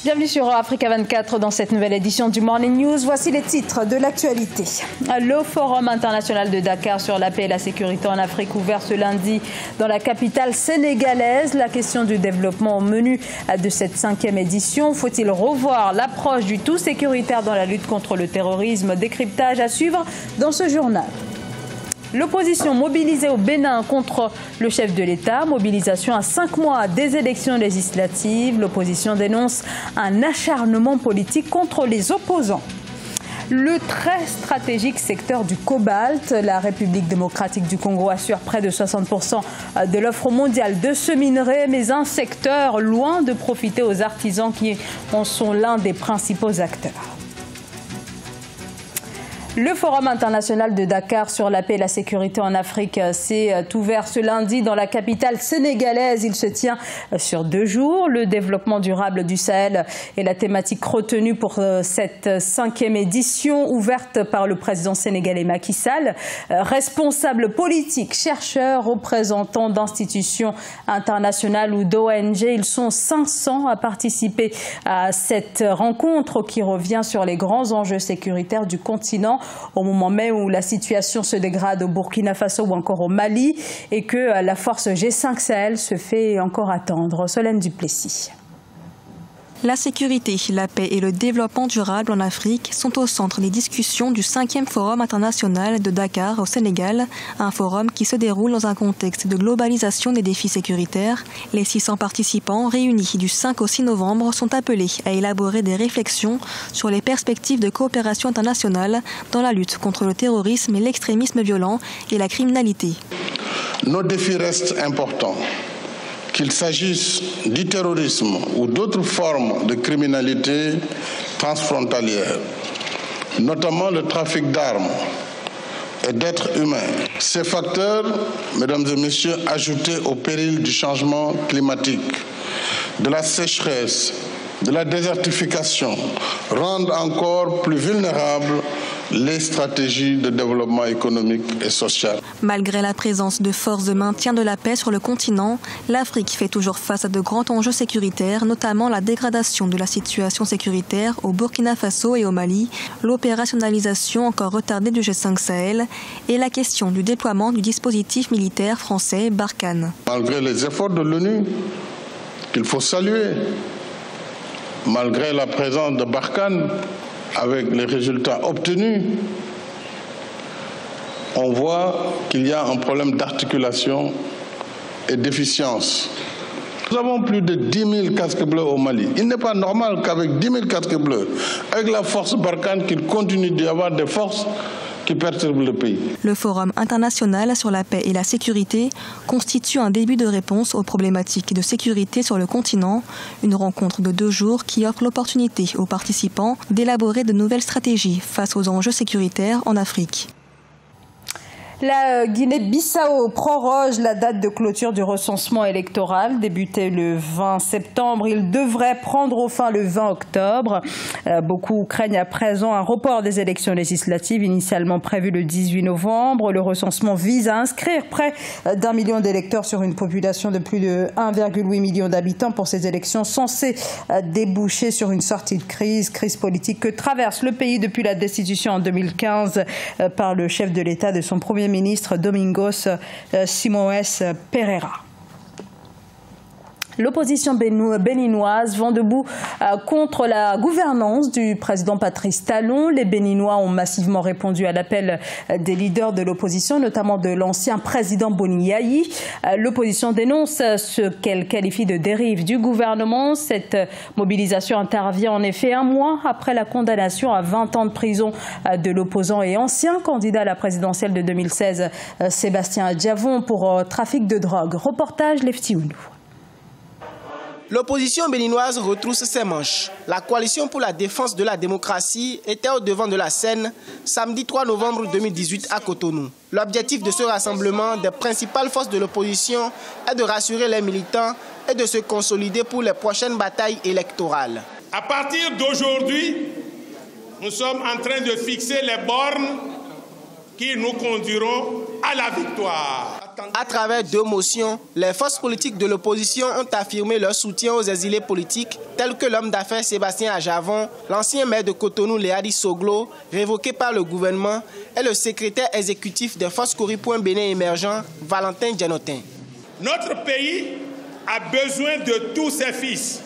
Bienvenue sur Africa 24 dans cette nouvelle édition du Morning News. Voici les titres de l'actualité. Le Forum international de Dakar sur la paix et la sécurité en Afrique ouvert ce lundi dans la capitale sénégalaise. La question du développement au menu de cette 5e édition. Faut-il revoir l'approche du tout sécuritaire dans la lutte contre le terrorisme? Décryptage à suivre dans ce journal. L'opposition mobilisée au Bénin contre le chef de l'État. Mobilisation à 5 mois des élections législatives. L'opposition dénonce un acharnement politique contre les opposants. Le très stratégique secteur du cobalt. La République démocratique du Congo assure près de 60% de l'offre mondiale de ce minerai, mais un secteur loin de profiter aux artisans qui en sont l'un des principaux acteurs. Le Forum international de Dakar sur la paix et la sécurité en Afrique s'est ouvert ce lundi dans la capitale sénégalaise. Il se tient sur 2 jours. Le développement durable du Sahel est la thématique retenue pour cette 5e édition ouverte par le président sénégalais Macky Sall. Responsables politiques, chercheurs, représentants d'institutions internationales ou d'ONG, ils sont 500 à participer à cette rencontre qui revient sur les grands enjeux sécuritaires du continent au moment même où la situation se dégrade au Burkina Faso ou encore au Mali et que la force G5 Sahel se fait encore attendre. Solène Duplessis. La sécurité, la paix et le développement durable en Afrique sont au centre des discussions du 5e Forum international de Dakar au Sénégal, un forum qui se déroule dans un contexte de globalisation des défis sécuritaires. Les 600 participants réunis du 5 au 6 novembre sont appelés à élaborer des réflexions sur les perspectives de coopération internationale dans la lutte contre le terrorisme et l'extrémisme violent et la criminalité. Nos défis restent importants. Qu'il s'agisse du terrorisme ou d'autres formes de criminalité transfrontalière, notamment le trafic d'armes et d'êtres humains. Ces facteurs, mesdames et messieurs, ajoutés au péril du changement climatique, de la sécheresse, de la désertification, rendent encore plus vulnérables les stratégies de développement économique et social. Malgré la présence de forces de maintien de la paix sur le continent, l'Afrique fait toujours face à de grands enjeux sécuritaires, notamment la dégradation de la situation sécuritaire au Burkina Faso et au Mali, l'opérationnalisation encore retardée du G5 Sahel et la question du déploiement du dispositif militaire français Barkhane. Malgré les efforts de l'ONU, qu'il faut saluer, malgré la présence de Barkhane, avec les résultats obtenus, on voit qu'il y a un problème d'articulation et d'efficience. Nous avons plus de 10 000 casques bleus au Mali. Il n'est pas normal qu'avec 10 000 casques bleus, avec la force Barkhane, qu'il continue d'y avoir des forces qui perturbent le pays. Le Forum international sur la paix et la sécurité constitue un début de réponse aux problématiques de sécurité sur le continent, une rencontre de 2 jours qui offre l'opportunité aux participants d'élaborer de nouvelles stratégies face aux enjeux sécuritaires en Afrique. La Guinée-Bissau proroge la date de clôture du recensement électoral, débuté le 20 septembre. Il devrait prendre fin le 20 octobre. Beaucoup craignent à présent un report des élections législatives initialement prévues le 18 novembre. Le recensement vise à inscrire près d'1 million d'électeurs sur une population de plus de 1,8 million d'habitants pour ces élections censées déboucher sur une sortie de crise politique que traverse le pays depuis la destitution en 2015 par le chef de l'État de son premier ministre Domingos Simoes Pereira. L'opposition béninoise vend debout contre la gouvernance du président Patrice Talon. Les Béninois ont massivement répondu à l'appel des leaders de l'opposition, notamment de l'ancien président Boni Yayi. L'opposition dénonce ce qu'elle qualifie de dérive du gouvernement. Cette mobilisation intervient en effet 1 mois après la condamnation à 20 ans de prison de l'opposant et ancien candidat à la présidentielle de 2016, Sébastien Diavon, pour trafic de drogue. Reportage Lefti Oundou. L'opposition béninoise retrousse ses manches. La coalition pour la défense de la démocratie était au devant de la scène samedi 3 novembre 2018 à Cotonou. L'objectif de ce rassemblement des principales forces de l'opposition est de rassurer les militants et de se consolider pour les prochaines batailles électorales. À partir d'aujourd'hui, nous sommes en train de fixer les bornes qui nous conduiront à la victoire. À travers 2 motions, les forces politiques de l'opposition ont affirmé leur soutien aux exilés politiques, tels que l'homme d'affaires Sébastien Ajavon, l'ancien maire de Cotonou Léadi Soglo, révoqué par le gouvernement, et le secrétaire exécutif des forces Cori.Bénin émergent, Valentin Dianotin. Notre pays a besoin de tous ses fils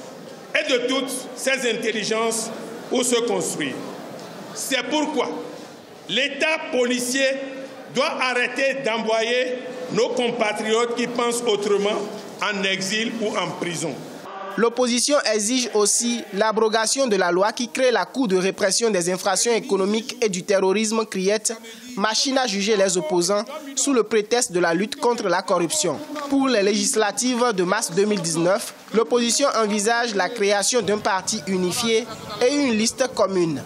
et de toutes ses intelligences pour se construire. C'est pourquoi l'État policier doit arrêter d'envoyer nos compatriotes qui pensent autrement en exil ou en prison. L'opposition exige aussi l'abrogation de la loi qui crée la Cour de répression des infractions économiques et du terrorisme CRIET, machine à juger les opposants sous le prétexte de la lutte contre la corruption. Pour les législatives de mars 2019, l'opposition envisage la création d'un parti unifié et une liste commune.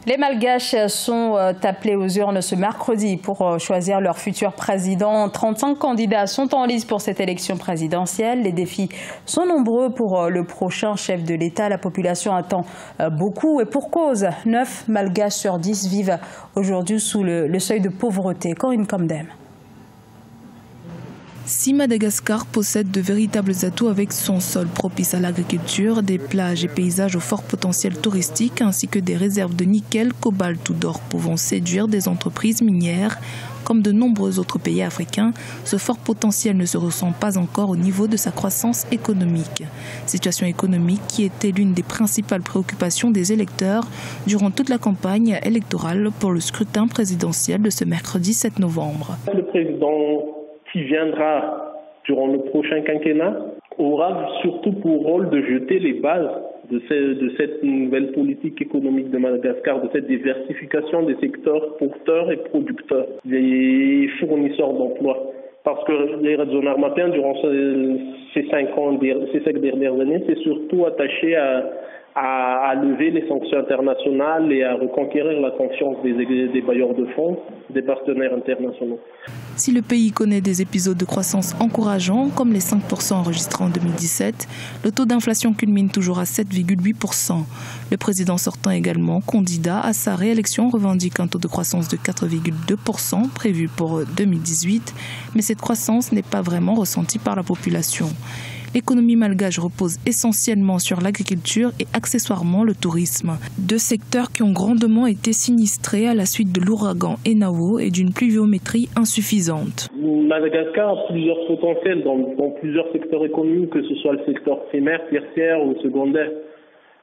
Les Malgaches sont appelés aux urnes ce mercredi pour choisir leur futur président. 35 candidats sont en lice pour cette élection présidentielle. Les défis sont nombreux pour le prochain chef de l'État. La population attend beaucoup et pour cause. 9 Malgaches sur 10 vivent aujourd'hui sous le seuil de pauvreté. Corinne Comdem. Si Madagascar possède de véritables atouts avec son sol propice à l'agriculture, des plages et paysages au fort potentiel touristique ainsi que des réserves de nickel, cobalt ou d'or pouvant séduire des entreprises minières, comme de nombreux autres pays africains, ce fort potentiel ne se ressent pas encore au niveau de sa croissance économique. Situation économique qui était l'une des principales préoccupations des électeurs durant toute la campagne électorale pour le scrutin présidentiel de ce mercredi 7 novembre. Le président qui viendra durant le prochain quinquennat aura surtout pour rôle de jeter les bases de cette nouvelle politique économique de Madagascar, de cette diversification des secteurs porteurs et producteurs, des fournisseurs d'emplois. Parce que les Redzonard Matin, durant ces 5 dernières années, s'est surtout attaché à lever les sanctions internationales et à reconquérir la confiance des bailleurs de fonds, des partenaires internationaux. Si le pays connaît des épisodes de croissance encourageants, comme les 5% enregistrés en 2017, le taux d'inflation culmine toujours à 7,8%. Le président sortant également, candidat à sa réélection, revendique un taux de croissance de 4,2% prévu pour 2018, mais cette croissance n'est pas vraiment ressentie par la population. L'économie malgache repose essentiellement sur l'agriculture et accessoirement le tourisme. 2 secteurs qui ont grandement été sinistrés à la suite de l'ouragan Enao et d'une pluviométrie insuffisante. Madagascar a plusieurs potentiels dans plusieurs secteurs économiques, que ce soit le secteur primaire, tertiaire ou secondaire.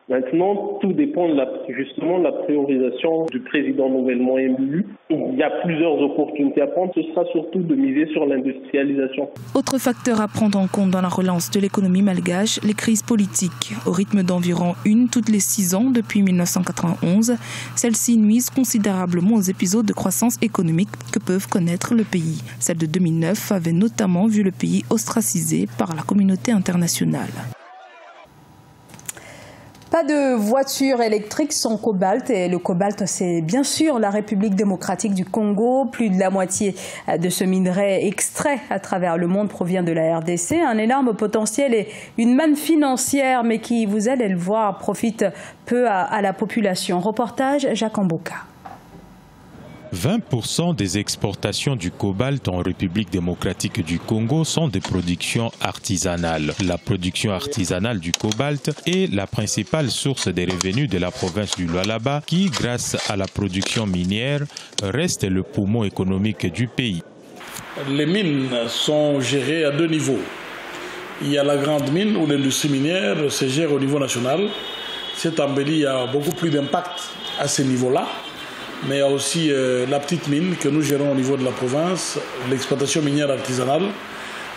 Maintenant, tout dépend justement de la priorisation du président nouvellement élu. Il y a plusieurs opportunités à prendre. Ce sera surtout de miser sur l'industrialisation. Autre facteur à prendre en compte dans la relance de l'économie malgache, les crises politiques. Au rythme d'environ une toutes les 6 ans depuis 1991, celles-ci nuisent considérablement aux épisodes de croissance économique que peuvent connaître le pays. Celle de 2009 avait notamment vu le pays ostracisé par la communauté internationale. Pas de voiture électrique sans cobalt, et le cobalt, c'est bien sûr la République démocratique du Congo. Plus de la moitié de ce minerai extrait à travers le monde provient de la RDC. Un énorme potentiel et une manne financière, mais qui, vous allez le voir, profite peu à la population. Reportage Jacques Amboka. 20% des exportations du cobalt en République démocratique du Congo sont des productions artisanales. La production artisanale du cobalt est la principale source des revenus de la province du Lualaba qui, grâce à la production minière, reste le poumon économique du pays. Les mines sont gérées à 2 niveaux. Il y a la grande mine où l'industrie minière se gère au niveau national. Cette embellie a beaucoup plus d'impact à ce niveau-là. Mais il y a aussi la petite mine que nous gérons au niveau de la province, l'exploitation minière artisanale,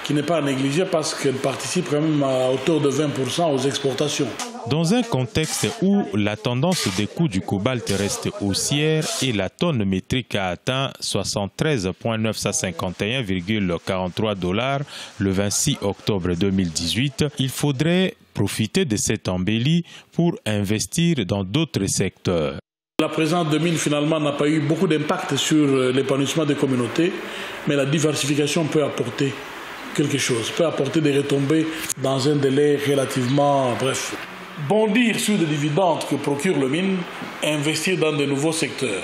qui n'est pas à négliger parce qu'elle participe quand même à hauteur de 20% aux exportations. Dans un contexte où la tendance des coûts du cobalt reste haussière et la tonne métrique a atteint 73,951,43 $ le 26 octobre 2018, il faudrait profiter de cette embellie pour investir dans d'autres secteurs. La présence de mines, finalement, n'a pas eu beaucoup d'impact sur l'épanouissement des communautés, mais la diversification peut apporter quelque chose, peut apporter des retombées dans un délai relativement bref. Bondir sur les dividendes que procure le mine, investir dans de nouveaux secteurs.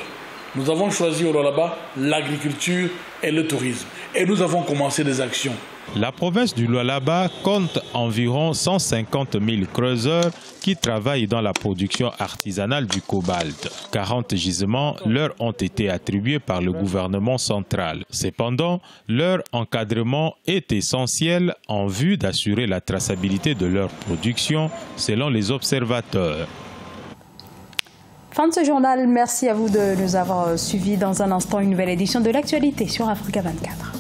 Nous avons choisi au Lualaba l'agriculture et le tourisme. Et nous avons commencé des actions. La province du Lualaba compte environ 150 000 creuseurs qui travaillent dans la production artisanale du cobalt. 40 gisements leur ont été attribués par le gouvernement central. Cependant, leur encadrement est essentiel en vue d'assurer la traçabilité de leur production, selon les observateurs. Fin de ce journal, merci à vous de nous avoir suivis. Dans un instant, une nouvelle édition de l'actualité sur Africa 24.